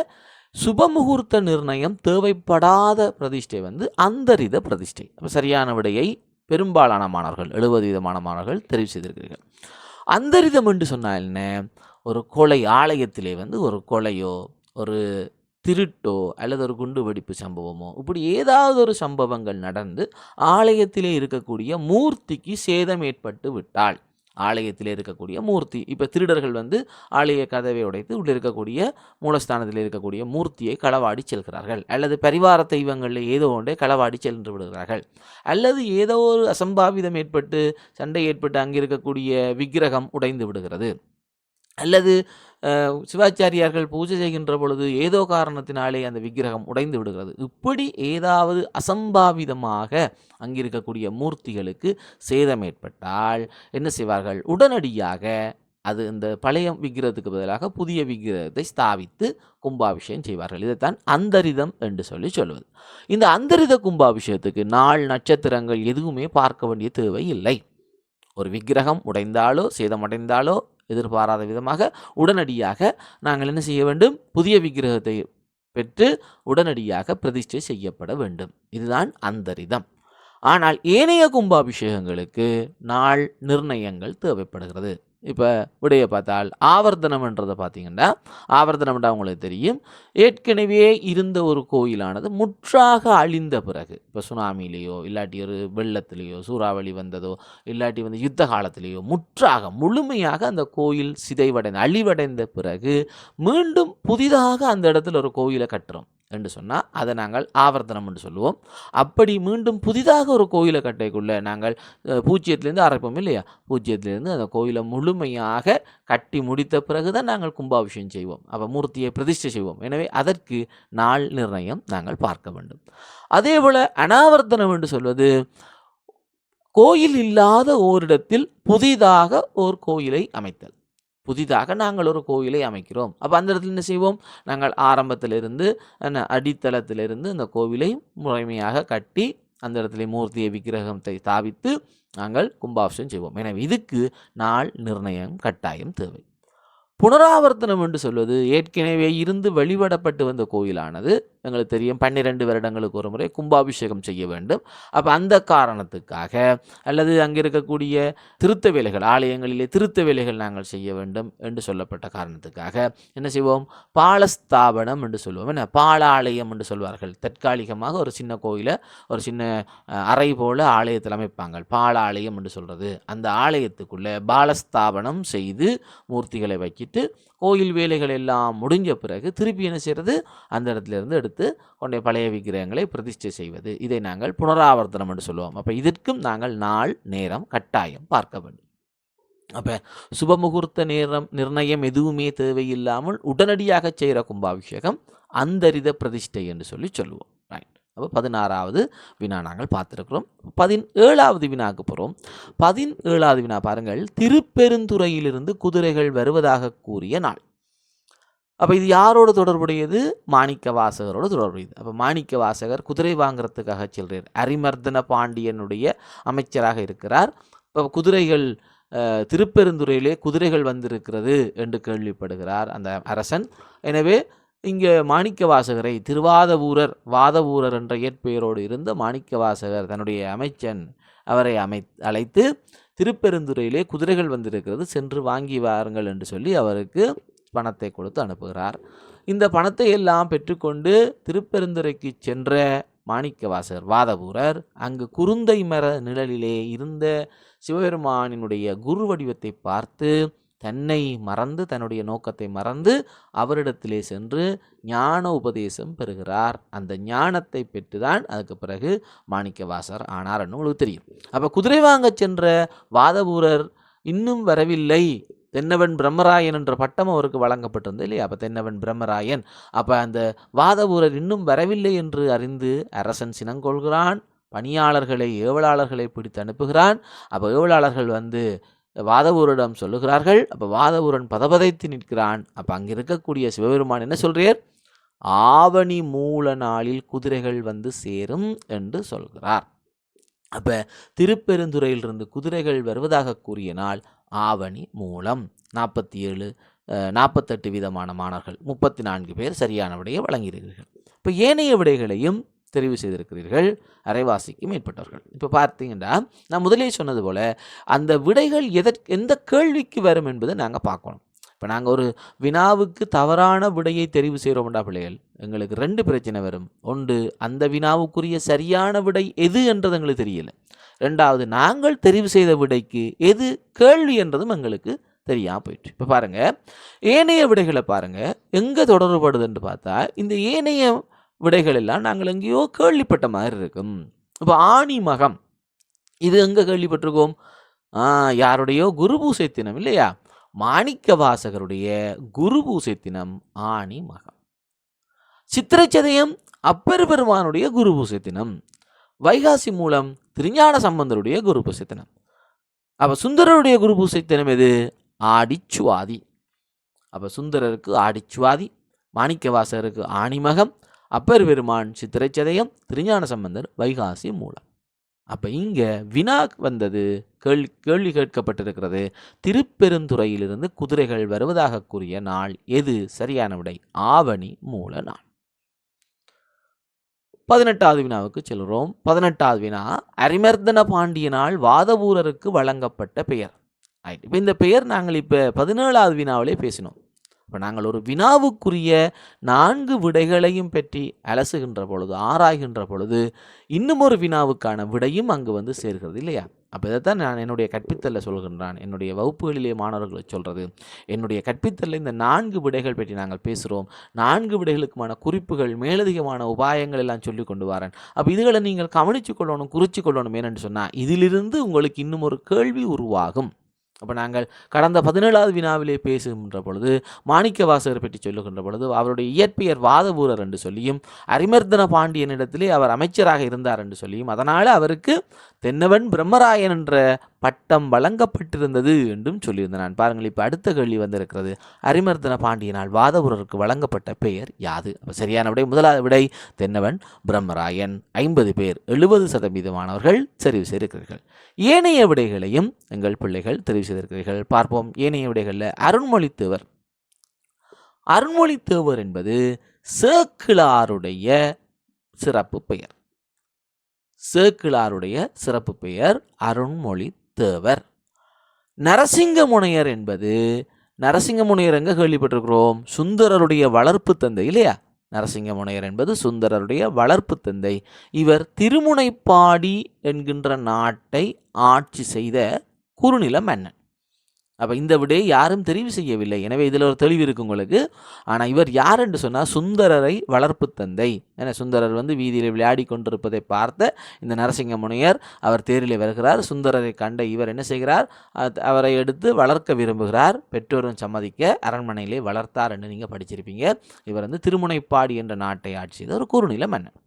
சுபமுகூர்த்த நிர்ணயம் தேவைப்படாத பிரதிஷ்டை அந்தரித பிரதிஷ்டை. அப்போ சரியான விடையை பெரும்பாலான மாணவர்கள் 70% மாணவர்கள் தெரிவு செய்திருக்கிறீர்கள். அந்தரிதம் என்று சொன்னால் என்ன? ஒரு கொலை, ஆலயத்திலே ஒரு கொலையோ ஒரு திருட்டோ அல்லது ஒரு குண்டு வெடிப்பு சம்பவமோ இப்படி ஏதாவது ஒரு சம்பவங்கள் நடந்து ஆலயத்திலே இருக்கக்கூடிய மூர்த்திக்கு சேதம் ஏற்பட்டு விட்டால், ஆலயத்திலே இருக்கக்கூடிய மூர்த்தி, இப்போ திருடர்கள் ஆலய கதவை உடைத்து உள்ளே இருக்கக்கூடிய மூலஸ்தானத்தில் இருக்கக்கூடிய மூர்த்தியை களவாடி செல்கிறார்கள், அல்லது பரிவார தெய்வங்களில் ஏதோ ஒன்றை களவாடி சென்று விடுகிறார்கள், அல்லது ஏதோ ஒரு அசம்பாவிதம் ஏற்பட்டு சண்டை ஏற்பட்டு அங்கே இருக்கக்கூடிய விக்கிரகம் உடைந்து விடுகிறது, அல்லது சிவாச்சாரியார்கள் பூஜை செய்கின்ற பொழுது ஏதோ காரணத்தினாலே அந்த விக்கிரகம் உடைந்து விடுகிறது. இப்படி ஏதாவது அசம்பாவிதமாக அங்கிருக்கக்கூடிய மூர்த்திகளுக்கு சேதம் ஏற்பட்டால் என்ன செய்வார்கள்? உடனடியாக அது இந்த பழைய விக்கிரகத்துக்கு பதிலாக புதிய விக்கிரகத்தை ஸ்தாபித்து கும்பாபிஷேகம் செய்வார்கள். இதைத்தான் அந்தரிதம் என்று சொல்லுவது. இந்த அந்தரித கும்பாபிஷேகத்துக்கு நாள் நட்சத்திரங்கள் எதுவுமே பார்க்க வேண்டிய தேவை இல்லை. ஒரு விக்கிரகம் உடைந்தாலோ சேதமடைந்தாலோ எதிர்பாராத விதமாக உடனடியாக நாங்கள் என்ன செய்ய வேண்டும்? புதிய விக்கிரகத்தை பெற்று உடனடியாக பிரதிஷ்டை செய்யப்பட வேண்டும். இதுதான் அந்தரிதம். ஆனால் ஏனைய கும்பாபிஷேகங்களுக்கு நாள் நிர்ணயங்கள் தேவைப்படுகிறது. இப்போ விடைய பார்த்தால் ஆவர்த்தனம்ன்றதை பார்த்தீங்கன்னா, ஆவர்த்தனம்ன்றா உங்களுக்கு தெரியும், ஏற்கனவே இருந்த ஒரு கோயிலானது முற்றாக அழிந்த பிறகு, இப்போ சுனாமிலேயோ இல்லாட்டி ஒரு வெள்ளத்திலேயோ சூறாவளி வந்ததோ இல்லாட்டி யுத்த காலத்திலேயோ முற்றாக முழுமையாக அந்த கோயில் சிதைவடைந்த அழிவடைந்த பிறகு மீண்டும் புதிதாக அந்த இடத்துல ஒரு கோயிலை கட்டுறோம் என்று சொன்னால் அதை நாங்கள் ஆவர்த்தனம் என்று சொல்லுவோம். அப்படி மீண்டும் புதிதாக ஒரு கோயிலை கட்டைக்குள்ளே நாங்கள் பூஜ்ஜியத்திலேருந்து ஆரம்பிப்போம் இல்லையா? பூஜ்ஜியத்திலேருந்து அந்த கோயிலை முழுமையாக கட்டி முடித்த பிறகு தான் நாங்கள் கும்பாபிஷேகம் செய்வோம். அப்போ மூர்த்தியை பிரதிஷ்டை செய்வோம். எனவே அதற்கு நாள் நிர்ணயம் நாங்கள் பார்க்க வேண்டும். அதே போல் அனாவர்த்தனம் என்று சொல்வது கோயில் இல்லாத ஓரிடத்தில் புதிதாக ஒரு கோயிலை அமைத்தல். புதிதாக நாங்கள் ஒரு கோயிலை அமைக்கிறோம். அப்போ அந்த இடத்துல என்ன செய்வோம்? நாங்கள் ஆரம்பத்திலிருந்து அடித்தளத்திலிருந்து அந்த கோவிலை முறைமையாக கட்டி அந்த இடத்துல மூர்த்தியை விக்கிரகத்தை ஸ்தாபித்து நாங்கள் கும்பாபிஷேகம் செய்வோம். எனவே இதுக்கு நாள் நிர்ணயம் கட்டாயம் தேவை. புனராவர்த்தனம் என்று சொல்வது ஏற்கனவே இருந்து வழிபடப்பட்டு வந்த கோயிலானது எங்களுக்கு தெரியும் 12 வருடங்களுக்கு ஒரு முறை கும்பாபிஷேகம் செய்ய வேண்டும். அப்போ அந்த காரணத்துக்காக அல்லது அங்கே இருக்கக்கூடிய திருத்த வேலைகள், ஆலயங்களிலே திருத்த வேலைகள் நாங்கள் செய்ய வேண்டும் என்று சொல்லப்பட்ட காரணத்துக்காக என்ன செய்வோம்? பாலஸ்தாபனம் என்று சொல்லுவோம். என்ன பாலாலயம் என்று சொல்வார்கள். தற்காலிகமாக ஒரு சின்ன கோயிலை ஒரு சின்ன அறை போல ஆலயத்தில் அமைப்பாங்க. பாலாலயம் என்று சொல்கிறது. அந்த ஆலயத்துக்குள்ளே பாலஸ்தாபனம் செய்து மூர்த்திகளை வைக்கிட்டு கோயில் வேலைகள் எல்லாம் முடிஞ்ச பிறகு திருப்பி என்ன செய்கிறது? அந்த இடத்துல இருந்து எடுத்து கொண்டே பழைய விக்கிரகங்களை பிரதிஷ்டை செய்வது. இதை நாங்கள் புனராவர்த்தனம் என்று சொல்லுவோம். அப்போ இதற்கும் நாங்கள் நாள் நேரம் கட்டாயம் பார்க்க வேண்டும். அப்போ சுபமுகூர்த்த நேரம் நிர்ணயம் எதுவுமே தேவையில்லாமல் உடனடியாக செய்கிற கும்பாபிஷேகம் அந்தரித பிரதிஷ்டை என்று சொல்லுவோம். ரைட். அப்போ 16வது வினா நாங்கள் பார்த்துருக்கிறோம். 17வது வினாக்கு போகிறோம். 17வது வினா பாருங்கள். திருப்பெருந்துறையிலிருந்து குதிரைகள் வருவதாக கூறிய நாள். அப்போ இது யாரோட தொடர்புடையது? மாணிக்க வாசகரோட தொடர்புடையது. அப்போ மாணிக்க வாசகர் குதிரை வாங்குறதுக்காக செல்கிறார். அரிமர்தன பாண்டியனுடைய அமைச்சராக இருக்கிறார். இப்போ குதிரைகள் திருப்பெருந்துறையிலே குதிரைகள் வந்திருக்கிறது என்று கேள்விப்படுகிறார் அந்த அரசன். எனவே இங்கே மாணிக்க வாசகரை வாதவூரர் என்ற இயற்பெயரோடு இருந்த மாணிக்க வாசகர் தன்னுடைய அமைச்சன் அவரை அழைத்து திருப்பெருந்துறையிலே குதிரைகள் வந்திருக்கிறது, சென்று வாங்கி வாருங்கள் என்று சொல்லி அவருக்கு பணத்தை கொடுத்து அனுப்புகிறார். இந்த பணத்தை எல்லாம் பெற்றுக்கொண்டு திருப்பெருந்துறைக்கு சென்ற மாணிக்க வாசகர் வாதவூரர் அங்கு குருந்தை மர நிழலிலே இருந்த சிவபெருமானினுடைய குரு வடிவத்தை பார்த்து தன்னை மறந்து, தன்னுடைய நோக்கத்தை மறந்து அவரிடத்திலே சென்று ஞான உபதேசம் பெறுகிறார். அந்த ஞானத்தை பெற்றுதான் அதுக்கு பிறகு மாணிக்க வாசகர் ஆனார் என்று உங்களுக்கு தெரியும். அப்போ குதிரை வாங்க சென்ற வாதவூரர் இன்னும் வரவில்லை. தென்னவன் பிரம்மராயன் என்ற பட்டம் அவருக்கு வழங்கப்பட்டிருந்தது இல்லையா? அப்போ தென்னவன் பிரம்மராயன். அப்போ அந்த வாதவூரர் இன்னும் வரவில்லை என்று அறிந்து அரசன் சினங்கொள்கிறான். பணியாளர்களை ஏவலாளர்களை பிடித்து அனுப்புகிறான். அப்போ ஏவலாளர்கள் வந்து வாதவூரிடம் சொல்லுகிறார்கள். அப்போ வாதவூரன் பதபதைத்து நிற்கிறான். அப்போ அங்கே இருக்கக்கூடிய சிவபெருமான் என்ன சொல்கிறார்? ஆவணி மூல நாளில் குதிரைகள் வந்து சேரும் என்று சொல்கிறார். அப்போ திருப்பெருந்துறையிலிருந்து குதிரைகள் வருவதாக கூறிய நாள் ஆவணி மூலம். 48 விதமான மாணவர்கள் 34 பேர் சரியான விடையை வழங்கியிருக்கிறீர்கள். இப்போ ஏனைய விடைகளையும் தெரிவு செய்திருக்கிறீர்கள், அரைவாசிக்கு மேற்பட்டவர்கள். இப்போ பார்த்தீங்கன்னா நான் முதலே சொன்னது போல் அந்த விடைகள் எந்த கேள்விக்கு வரும் என்பதை நாங்கள் பார்க்கணும். இப்போ நாங்கள் ஒரு வினாவுக்கு தவறான விடையை தெரிவு செய்கிறோம்டா பிள்ளைகள், எங்களுக்கு 2 பிரச்சனை வரும். ஒன்று, அந்த வினாவுக்குரிய சரியான விடை எது என்றது எங்களுக்கு தெரியலை. 2வது, நாங்கள் தெரிவு செய்த விடைக்கு எது கேள்வி என்றதும் எங்களுக்கு தெரியாமல் போயிட்டு. இப்போ பாருங்கள், ஏனைய விடைகளை பாருங்கள் எங்கே தொடர்புபடுதுன்னு பார்த்தா இந்த ஏனைய விடைகள் எல்லாம் நாங்கள் எங்கேயோ கேள்விப்பட்ட மாதிரி இருக்கும். இப்போ ஆணி மகம், இது எங்கே கேள்விப்பட்டிருக்கோம்? யாருடையோ குரு பூசை தினம் இல்லையா? மாணிக்க வாசகருடைய குரு பூசை தினம் ஆணி மகம். சித்திரைச்சதயம் அப்பர் பெருமானுடைய குரு பூசை தினம். வைகாசி மூலம் திருஞான சம்பந்தருடைய குரு பூசை தினம். அப்போ சுந்தரருடைய குரு பூசை தினம் எது? ஆடிச்சுவாதி. அப்போ சுந்தரருக்கு ஆடிச்சுவாதி, மாணிக்க வாசகருக்கு ஆணிமகம், அப்பர் பெருமான் சித்திரைச்சதயம், திருஞான சம்பந்தர் வைகாசி மூலம். அப்போ இங்கே வினா வந்தது, கேள்வி கேட்கப்பட்டிருக்கிறது. திருப்பெருந்துறையிலிருந்து குதிரைகள் வருவதாக கூறிய நாள் எது? சரியான விடை ஆவணி மூல நாள். 18வது வினாவுக்கு செல்கிறோம். 18வது வினா, அரிமர்தன பாண்டியனால் வாதவூரருக்கு வழங்கப்பட்ட பெயர். இப்போ இந்த பெயர் நாங்கள் இப்போ 17வது வினாவிலே பேசினோம். இப்போ நாங்கள் ஒரு வினாவுக்குரிய 4 விடைகளையும் பற்றி அலசுகின்ற பொழுது, ஆராய்கின்ற பொழுது இன்னும் ஒரு வினாவுக்கான விடையும் அங்கு வந்து சேர்கிறது இல்லையா? அப்போ இதைத்தான் நான் என்னுடைய கற்பித்தலில் சொல்கின்றான், என்னுடைய வகுப்புகளிலே மாணவர்களை சொல்கிறது. என்னுடைய கற்பித்தலில் இந்த 4 விடைகள் பற்றி நாங்கள் பேசுகிறோம். 4 விடைகளுக்குமான குறிப்புகள், மேலதிகமான உபாயங்கள் எல்லாம் சொல்லி கொண்டு வரேன். அப்போ இதுகளை நீங்கள் கவனித்து கொள்ளணும், குறித்து கொள்ளணும். ஏனென்று சொன்னால் இதிலிருந்து உங்களுக்கு இன்னும் ஒரு கேள்வி உருவாகும். அப்போ நாங்கள் கடந்த 17வது வினாவிலே பேசுகின்ற பொழுது மாணிக்க வாசகர் பற்றி சொல்லுகின்ற பொழுது அவருடைய இயற்பெயர் வாதவூரர் என்று சொல்லியும், அரிமர்தன பாண்டியனிடத்திலே அவர் அமைச்சராக இருந்தார் என்று சொல்லியும், அதனால் அவருக்கு தென்னவன் பிரம்மராயன் என்ற பட்டம் வழங்கப்பட்டிருந்தது என்றும் சொல்லியிருந்தேன் நான். பாருங்கள், இப்போ அடுத்த கேள்வி வந்திருக்கிறது. அரிமர்தன பாண்டியனால் வாதவூரருக்கு வழங்கப்பட்ட பெயர் யாது? அப்போ சரியான விடை, முதலாவது விடை தென்னவன் பிரம்மராயன். 50 பேர் 70% மாணவர்கள் தெரிவு செய்திருக்கிறீர்கள். ஏனைய விடைகளையும் எங்கள் பிள்ளைகள் தெரிவு செய்திருக்கிறீர்கள். பார்ப்போம். ஏனைய விடைகளில் அருண்மொழித்தேவர் அருண்மொழித்தேவர் என்பது சேக்கிழாருடைய சிறப்பு பெயர். சேக்கிழாருடைய சிறப்பு பெயர் அருண்மொழித்தேவர். நரசிங்கமுனையர் என்பது, நரசிங்கமுனையர் எங்க கேள்விப்பட்டிருக்கிறோம்? சுந்தரருடைய வளர்ப்பு தந்தை இல்லையா? நரசிங்கமுனையர் என்பது சுந்தரருடைய வளர்ப்பு தந்தை. இவர் திருமுனைப்பாடி என்கின்ற நாட்டை ஆட்சி செய்த குறுநில மன்னன். அப்போ இந்த விடையை யாரும் தெரிவு செய்யவில்லை. எனவே இதில் ஒரு தெளிவு இருக்கு உங்களுக்கு. ஆனால் இவர் யார் என்று சொன்னால் சுந்தரரை வளர்ப்பு தந்தை. ஏன்னா சுந்தரர் வீதியில் விளையாடி கொண்டிருப்பதை பார்த்த இந்த நரசிங்கமுனையர் அவர் தேரில் வருகிறார். சுந்தரரை கண்ட இவர் என்ன செய்கிறார்? அவரை எடுத்து வளர்க்க விரும்புகிறார். பெற்றோரும் சம்மதிக்க அரண்மனையிலே வளர்த்தார் என்று நீங்கள் படிச்சிருப்பீங்க. இவர் திருமுனைப்பாடி என்ற நாட்டை ஆட்சி செய்த ஒரு குறுநில மன்னன்.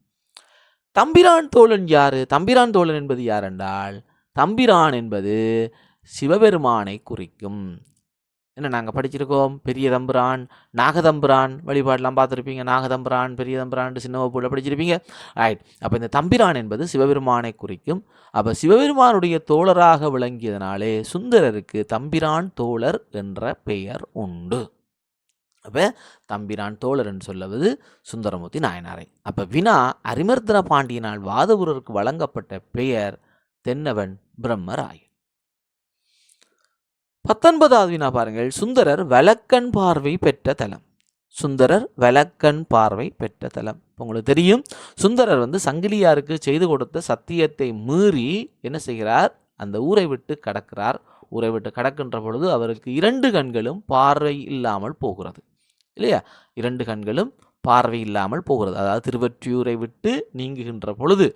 தம்பிரான் தோழன் யார்? தம்பிரான் தோழன் என்பது யார் என்றால், தம்பிரான் என்பது சிவபெருமானை குறிக்கும். என்ன நாங்கள் படிச்சிருக்கோம்? பெரிய தம்பிரான், நாகதம்பிரான் வழிபாடெல்லாம் பார்த்துருப்பீங்க. நாகதம்பிரான், பெரிய தம்பிரான், சின்ன வகுப்புல படிச்சிருப்பீங்க. ரைட். அப்போ இந்த தம்பிரான் என்பது சிவபெருமானை குறிக்கும். அப்போ சிவபெருமானுடைய தோழராக விளங்கியதனாலே சுந்தரருக்கு தம்பிரான் தோழர் என்ற பெயர் உண்டு. அப்போ தம்பிரான் தோழர் என்று சொல்லுவது சுந்தரமூர்த்தி நாயனாரை. அப்போ வினா, அரிமர்தன பாண்டியனால் வாதவூரருக்கு வழங்கப்பட்ட பெயர் தென்னவன் பிரம்மராயன். 19வது வினா பாருங்கள். சுந்தரர் வலக்கண் பார்வை பெற்ற தலம். சுந்தரர் வலக்கண் பார்வை பெற்ற தலம். உங்களுக்கு தெரியும், சுந்தரர் சங்கிலியாருக்கு செய்து கொடுத்த சத்தியத்தை மீறி என்ன செய்கிறார்? அந்த ஊரை விட்டு கடக்கிறார். ஊரை விட்டு கடக்கின்ற பொழுது அவருக்கு 2 கண்களும் பார்வை இல்லாமல் போகிறது இல்லையா? 2 கண்களும் பார்வை இல்லாமல் போகிறது. அதாவது திருவொற்றியூரை விட்டு நீங்குகின்ற பொழுது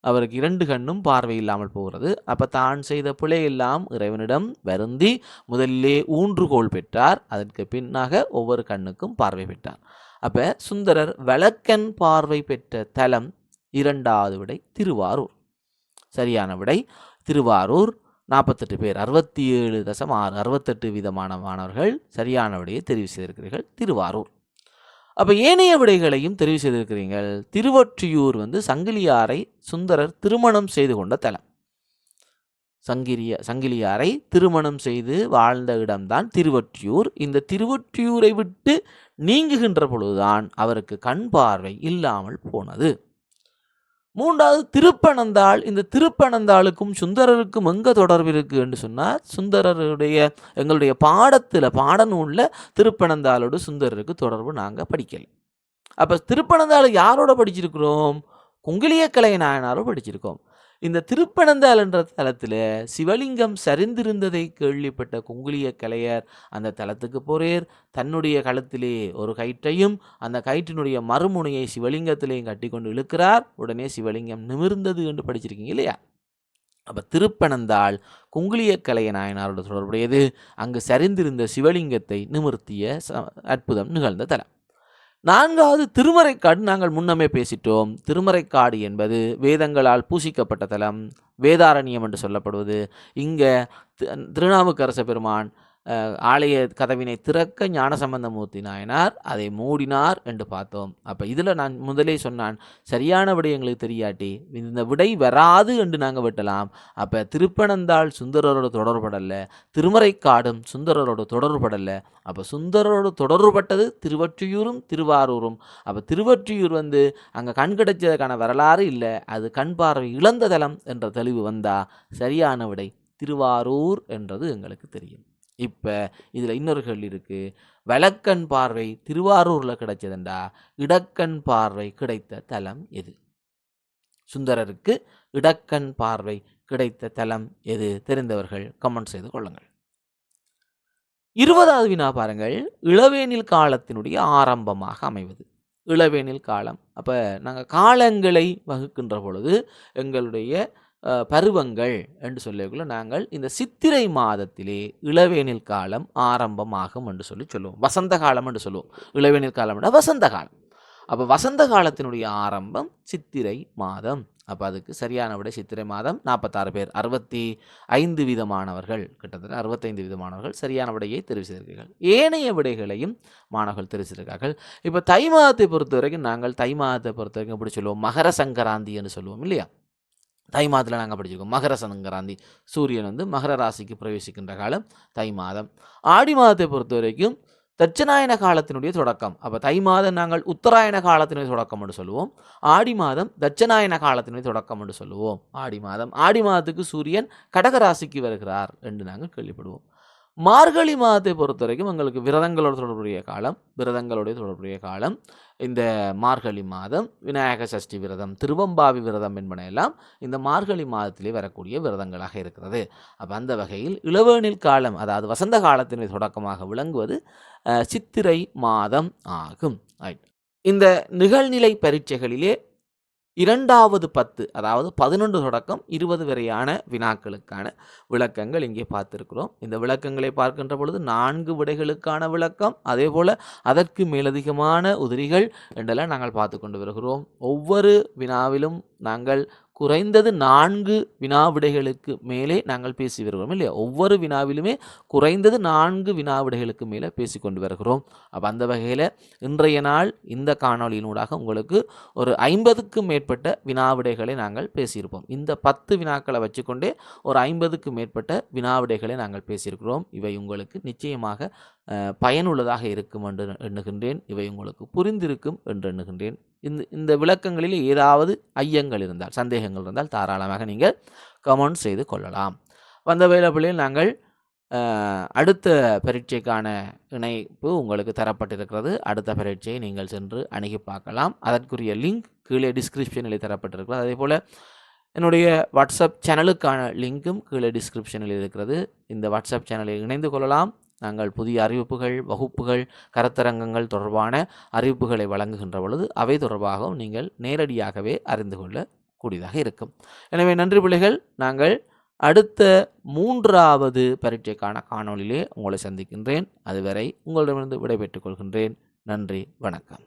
அவருக்கு 2 கண்ணும் பார்வை இல்லாமல் போகிறது. அப்போ தான் செய்த பிழையெல்லாம் இறைவனிடம் வருந்தி முதலிலே ஊன்றுகோல் பெற்றார். அதற்கு பின்னாக ஒவ்வொரு கண்ணுக்கும் பார்வை பெற்றார். அப்போ சுந்தரர் வலக்கண் பார்வை பெற்ற தலம் 2வது விடை திருவாரூர். சரியான விடை திருவாரூர். 48 பேர், 67.6, 68% மாணவர்கள் சரியான விடையை தெரிவு செய்திருக்கிறீர்கள், திருவாரூர். அப்போ ஏனைய விடைகளையும் தெரிவு செய்திருக்கிறீர்கள். திருவொற்றியூர் சங்கிலியாரை சுந்தரர் திருமணம் செய்து கொண்ட தலம். சங்கிலியாரை திருமணம் செய்து வாழ்ந்த இடம்தான் திருவொற்றியூர். இந்த திருவொற்றியூரை விட்டு நீங்குகின்ற பொழுதுதான் அவருக்கு கண் பார்வை இல்லாமல் போனது. 3வது திருப்பனந்தாள். இந்த திருப்பனந்தாளுக்கும் சுந்தரருக்கும் எங்கே தொடர்பு இருக்குது என்று சொன்னால், சுந்தரருடைய எங்களுடைய பாடநூலில் திருப்பனந்தாளோடு சுந்தரருக்கு தொடர்பு நாங்கள் படிக்கலை. அப்போ திருப்பனந்தாள் யாரோட படிச்சிருக்கிறோம்? குங்கிலியக்கலை நாயனாரோடு படிச்சிருக்கோம். இந்த திருப்பனந்தாள் என்ற தலத்தில் சிவலிங்கம் சரிந்திருந்ததை கேள்விப்பட்ட குங்கிலியக்கலையர் அந்த தலத்துக்கு போறேர். தன்னுடைய களத்திலே ஒரு கயிற்றையும் அந்த கயிற்றினுடைய மறுமுனையை சிவலிங்கத்திலேயும் கட்டி கொண்டு இழுக்கிறார். உடனே சிவலிங்கம் நிமிர்ந்தது என்று படிச்சிருக்கீங்க இல்லையா? அப்போ திருப்பனந்தாள் குங்கிலியக்கலை நாயனாரோட தொடர்புடையது. அங்கு சரிந்திருந்த சிவலிங்கத்தை நிமிர்த்திய அற்புதம் நிகழ்ந்த தலம். 4வது திருமறைக்காடு. நாங்கள் முன்னமே பேசிட்டோம். திருமறைக்காடு என்பது வேதங்களால் பூசிக்கப்பட்ட தலம், வேதாரண்யம் என்று சொல்லப்படுவது. இங்கே திருநாவுக்கரச பெருமான் ஆலய கதவினை திறக்க ஞானசம்பந்தமூர்த்தி நாயனார் அதை மூடினார் என்று பார்த்தோம். அப்போ இதில் நான் முதலே சொன்னான், சரியான விடை எங்களுக்கு தெரியாட்டி இந்த விடை வராது என்று நாங்கள் விட்டலாம். அப்போ திருப்பனந்தாள் சுந்தரரோட தொடர்படலை, திருமறைக்காடும் சுந்தரரோட தொடர்படலை. அப்போ சுந்தரரோடு தொடர்புபட்டது திருவொற்றியூரும் திருவாரூரும். அப்போ திருவொற்றியூர் அங்கே கண் கிடைச்சதுக்கான வரலாறு இல்லை, அது கண் பார்வை இழந்த தலம் என்ற தெளிவு வந்தால் சரியான விடை திருவாரூர் என்றது எங்களுக்கு தெரியும். இப்போ இதில் இன்னொரு கேள்வி இருக்குது. வலக்கண் பார்வை திருவாரூரில் கிடைச்சதுண்டா, இடக்கண் பார்வை கிடைத்த தலம் எது? சுந்தரருக்கு இடக்கண் பார்வை கிடைத்த தலம் எது? தெரிந்தவர்கள் கமெண்ட் செய்து கொள்ளுங்கள். 20வது வினா பாருங்கள். இளவேனில் காலத்தினுடைய ஆரம்பமாக அமைவது. இளவேனில் காலம். அப்போ நாங்கள் காலங்களை வகுக்கின்ற பொழுது எங்களுடைய பருவங்கள் என்று சொல்லிக்குள்ள நாங்கள் இந்த சித்திரை மாதத்திலே இளவேனில் காலம் ஆரம்பமாகும் என்று சொல்லுவோம். வசந்த காலம் என்று சொல்லுவோம். இளவேனில் காலம் வசந்த காலம். அப்போ வசந்த காலத்தினுடைய ஆரம்பம் சித்திரை மாதம். அப்போ அதுக்கு சரியான விடை சித்திரை மாதம். 46 பேர், 65% மாணவர்கள், கிட்டத்தட்ட 65% மாணவர்கள் சரியான விடையை தெரிவு செய்திருக்கிறார்கள். ஏனைய விடைகளையும் மாணவர்கள் தெரிவு செய்திருக்கார்கள். இப்போ தை மாதத்தை பொறுத்த வரைக்கும் நாங்கள் தை மாதத்தை பொறுத்த வரைக்கும் எப்படி சொல்லுவோம்? மகர சங்கராந்தி என்று சொல்லுவோம் இல்லையா? தை மாதத்தில் நாங்கள் படிச்சிருக்கோம் மகர சங்கராந்தி. சூரியன் மகர ராசிக்கு பிரவேசிக்கின்ற காலம் தை மாதம். ஆடி மாதத்தை பொறுத்த வரைக்கும் தட்சநாயன காலத்தினுடைய தொடக்கம். அப்போ தை மாதம் நாங்கள் உத்தராயண காலத்தினுடைய தொடக்கம் என்று சொல்லுவோம். ஆடி மாதம் தட்சநாயன காலத்தினுடைய தொடக்கம் என்று சொல்லுவோம். ஆடி மாதத்துக்கு சூரியன் கடகராசிக்கு வருகிறார் என்று நாங்கள் கேள்விப்படுவோம். மார்கழி மாதத்தை பொறுத்த வரைக்கும் எங்களுக்கு விரதங்களோட தொடர்புடைய காலம் இந்த மார்கழி மாதம். விநாயக சஷ்டி விரதம், திருவம்பாவி விரதம் என்பன எல்லாம் இந்த மார்கழி மாதத்திலே வரக்கூடிய விரதங்களாக இருக்கிறது. அப்போ அந்த வகையில் இளவேனில் காலம், அதாவது வசந்த காலத்தினுடைய தொடக்கமாக விளங்குவது சித்திரை மாதம் ஆகும். இந்த நிகழ்நிலை பரீட்சைகளிலே 2வது 10, அதாவது 11 தொடக்கம் 20 வரையான வினாக்களுக்கான விளக்கங்கள் இங்கே பார்த்திருக்கிறோம். இந்த விளக்கங்களை பார்க்கின்ற பொழுது 4 விடைகளுக்கான விளக்கம், அதே போல் அதற்கு மேலதிகமான உதிரிகள் என்றெல்லாம் நாங்கள் பார்த்து கொண்டு வருகிறோம். ஒவ்வொரு வினாவிலும் நாங்கள் குறைந்தது 4 வினா விடைகளுக்கு மேலே நாங்கள் பேசி வருகிறோம் இல்லையா? ஒவ்வொரு வினாவிலுமே குறைந்தது 4 வினா விடைகளுக்கு மேலே பேசி கொண்டு வருகிறோம். அப்போ அந்த வகையில் இன்றைய நாள் இந்த காணொலியினூடாக உங்களுக்கு ஒரு 50க்கும் மேற்பட்ட வினா விடைகளை நாங்கள் பேசியிருப்போம். இந்த 10 வினாக்களை வச்சுக்கொண்டே ஒரு 50க்கும் மேற்பட்ட வினா விடைகளை நாங்கள் பேசியிருக்கிறோம். இவை உங்களுக்கு நிச்சயமாக பயனுள்ளதாக இருக்கும் என்று எண்ணுகின்றேன். இவை உங்களுக்கு புரிந்திருக்கும் என்று எண்ணுகின்றேன். இந்த விளக்கங்களில் ஏதாவது ஐயங்கள் இருந்தால், சந்தேகங்கள் இருந்தால் தாராளமாக நீங்கள் கமெண்ட் செய்து கொள்ளலாம். வந்த வேளையில் நாங்கள் அடுத்த பரீட்சைக்கான இணைப்பு உங்களுக்கு தரப்பட்டிருக்கிறது. அடுத்த பரீட்சையை நீங்கள் சென்று அணுகி பார்க்கலாம். அதற்குரிய லிங்க் கீழே டிஸ்கிரிப்ஷனில் தரப்பட்டிருக்கிறது. அதே போல் என்னுடைய வாட்ஸ்அப் சேனலுக்கான லிங்க்கும் கீழே டிஸ்கிரிப்ஷனில் இருக்கிறது. இந்த வாட்ஸ்அப் சேனலில் இணைந்து கொள்ளலாம். நாங்கள் புதிய அறிவிப்புகள், வகுப்புகள், கருத்தரங்கங்கள் தொடர்பான அறிவிப்புகளை வழங்குகின்ற பொழுது அவை தொடர்பாகவும் நீங்கள் நேரடியாகவே அறிந்து கொள்ளக்கூடியதாக இருக்கும். எனவே நன்றி பிள்ளைகள். நாங்கள் அடுத்த 3வது பரீட்சைக்கான காணொளியிலே உங்களை சந்திக்கின்றேன். அதுவரை உங்களிடமிருந்து விடைபெற்றுக் கொள்கின்றேன். நன்றி, வணக்கம்.